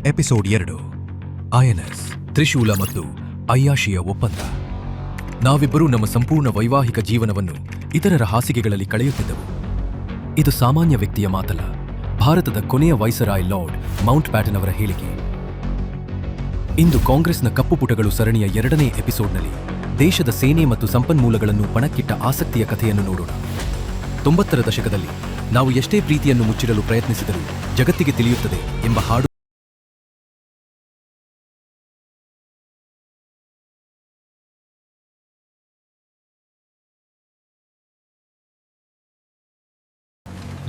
Episode 2 INS ತ್ರಿಶೂಲ ಮತ್ತು ಅಯ್ಯಾಷಿಯ ಒಪ್ಪಂದ. ನಾವಿಬ್ಬರೂ ನಮ್ಮ ಸಂಪೂರ್ಣ ವೈವಾಹಿಕ ಜೀವನವನ್ನು ಇತರರ ಹಾಸಿಗೆಗಳಲ್ಲಿ ಕಳೆಯುತ್ತಿದ್ದೆವು. ಇದು ಸಾಮಾನ್ಯ ವ್ಯಕ್ತಿಯ ಮಾತಲ್ಲ, ಭಾರತದ ಕೊನೆಯ ವೈಸರಾಯ್ ಲಾರ್ಡ್ ಮೌಂಟ್ ಬ್ಯಾಟನ್ ಅವರ ಹೇಳಿಕೆ. ಇಂದು ಕಾಂಗ್ರೆಸ್ನ ಕಪ್ಪು ಪುಟಗಳು ಸರಣಿಯ 2ನೇ ಎಪಿಸೋಡ್ನಲ್ಲಿ ದೇಶದ ಸೇನೆ ಮತ್ತು ಸಂಪನ್ಮೂಲಗಳನ್ನು ಪಣಕ್ಕಿಟ್ಟ ಆಸಕ್ತಿಯ ಕಥೆಯನ್ನು ನೋಡೋಣ. 90ರ ದಶಕದಲ್ಲಿ ನಾವು ಎಷ್ಟೇ ಪ್ರೀತಿಯನ್ನು ಮುಚ್ಚಿಡಲು ಪ್ರಯತ್ನಿಸಿದರೂ ಜಗತ್ತಿಗೆ ತಿಳಿಯುತ್ತದೆ ಎಂಬ ಹಾಡು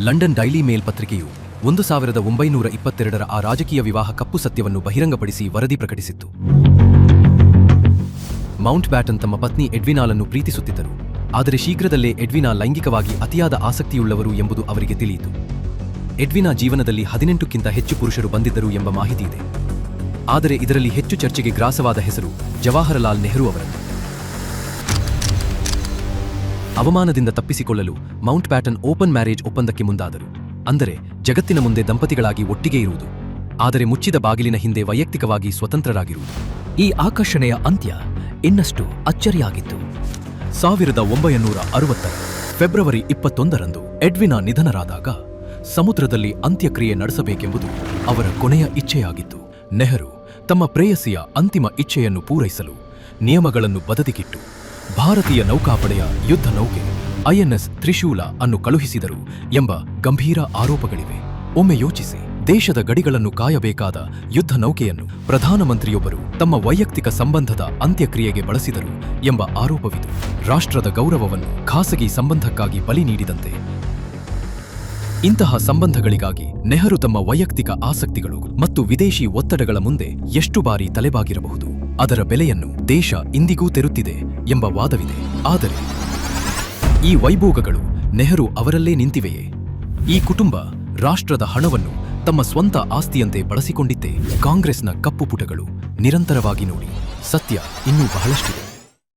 ಲಂಡನ್ ಡೈಲಿ ಮೇಲ್ ಪತ್ರಿಕೆಯು 1922ರ ಆ ರಾಜಕೀಯ ವಿವಾಹ ಕಪ್ಪು ಸತ್ಯವನ್ನು ಬಹಿರಂಗಪಡಿಸಿ ವರದಿ ಪ್ರಕಟಿಸಿತ್ತು. ಮೌಂಟ್ ಬ್ಯಾಟನ್ ತಮ್ಮ ಪತ್ನಿ ಎಡ್ವಿನಾಳನ್ನು ಪ್ರೀತಿಸುತ್ತಿದ್ದರು, ಆದರೆ ಶೀಘ್ರದಲ್ಲೇ ಎಡ್ವಿನಾ ಲೈಂಗಿಕವಾಗಿ ಅತಿಯಾದ ಆಸಕ್ತಿಯುಳ್ಳವರು ಎಂಬುದು ಅವರಿಗೆ ತಿಳಿಯಿತು. ಎಡ್ವಿನಾ ಜೀವನದಲ್ಲಿ 18ಕ್ಕಿಂತ ಹೆಚ್ಚು ಪುರುಷರು ಬಂದಿದ್ದರು ಎಂಬ ಮಾಹಿತಿ ಇದೆ. ಆದರೆ ಇದರಲ್ಲಿ ಹೆಚ್ಚು ಚರ್ಚೆಗೆ ಗ್ರಾಸವಾದ ಹೆಸರು ಜವಾಹರಲಾಲ್ ನೆಹರು ಅವರದ್ದು. ಅವಮಾನದಿಂದ ತಪ್ಪಿಸಿಕೊಳ್ಳಲು ಮೌಂಟ್ ಬ್ಯಾಟನ್ ಓಪನ್ ಮ್ಯಾರೇಜ್ ಒಪ್ಪಂದಕ್ಕೆ ಮುಂದಾದರು, ಅಂದರೆ ಜಗತ್ತಿನ ಮುಂದೆ ದಂಪತಿಗಳಾಗಿ ಒಟ್ಟಿಗೆ ಇರುವುದು, ಆದರೆ ಮುಚ್ಚಿದ ಬಾಗಿಲಿನ ಹಿಂದೆ ವೈಯಕ್ತಿಕವಾಗಿ ಸ್ವತಂತ್ರರಾಗಿರುವುದು. ಈ ಆಕರ್ಷಣೆಯ ಅಂತ್ಯ ಇನ್ನಷ್ಟು ಅಚ್ಚರಿಯಾಗಿತ್ತು. 1960ರ ಫೆಬ್ರವರಿ 21ರಂದು ಎಡ್ವಿನಾ ನಿಧನರಾದಾಗ ಸಮುದ್ರದಲ್ಲಿ ಅಂತ್ಯಕ್ರಿಯೆ ನಡೆಸಬೇಕೆಂಬುದು ಅವರ ಕೊನೆಯ ಇಚ್ಛೆಯಾಗಿತ್ತು. ನೆಹರು ತಮ್ಮ ಪ್ರೇಯಸಿಯ ಅಂತಿಮ ಇಚ್ಛೆಯನ್ನು ಪೂರೈಸಲು ನಿಯಮಗಳನ್ನು ಬದಿಗಿಟ್ಟು ಭಾರತೀಯ ನೌಕಾಪಡೆಯ ಯುದ್ಧ ನೌಕೆ ಐಎನ್ಎಸ್ ತ್ರಿಶೂಲ ಅನ್ನು ಕಳುಹಿಸಿದರು ಎಂಬ ಗಂಭೀರ ಆರೋಪಗಳಿವೆ. ಒಮ್ಮೆ ಯೋಚಿಸಿ, ದೇಶದ ಗಡಿಗಳನ್ನು ಕಾಯಬೇಕಾದ ಯುದ್ಧ ನೌಕೆಯನ್ನು ಪ್ರಧಾನಮಂತ್ರಿಯೊಬ್ಬರು ತಮ್ಮ ವೈಯಕ್ತಿಕ ಸಂಬಂಧದ ಅಂತ್ಯಕ್ರಿಯೆಗೆ ಬಳಸಿದರು ಎಂಬ ಆರೋಪವಿದು. ರಾಷ್ಟ್ರದ ಗೌರವವನ್ನು ಖಾಸಗಿ ಸಂಬಂಧಕ್ಕಾಗಿ ಬಲಿ ನೀಡಿದಂತೆ. ಇಂತಹ ಸಂಬಂಧಗಳಿಗಾಗಿ ನೆಹರು ತಮ್ಮ ವೈಯಕ್ತಿಕ ಆಸಕ್ತಿಗಳು ಮತ್ತು ವಿದೇಶಿ ಒತ್ತಡಗಳ ಮುಂದೆ ಎಷ್ಟು ಬಾರಿ ತಲೆಬಾಗಿರಬಹುದು. ಅದರ ಬೆಲೆಯನ್ನು ದೇಶ ಇಂದಿಗೂ ತೆರುತ್ತಿದೆ ಎಂಬ ವಾದವಿದೆ. ಆದರೆ ಈ ವೈಭೋಗಗಳು ನೆಹರು ಅವರಲ್ಲೇ ನಿಂತಿವೆಯೇ? ಈ ಕುಟುಂಬ ರಾಷ್ಟ್ರದ ಹಣವನ್ನು ತಮ್ಮ ಸ್ವಂತ ಆಸ್ತಿಯಂತೆ ಬಳಸಿಕೊಂಡಿದ್ದೇ? ಕಾಂಗ್ರೆಸ್ನ ಕಪ್ಪು ಪುಟಗಳು ನಿರಂತರವಾಗಿ ನೋಡಿ, ಸತ್ಯ ಇನ್ನೂ ಬಹಳಷ್ಟಿದೆ.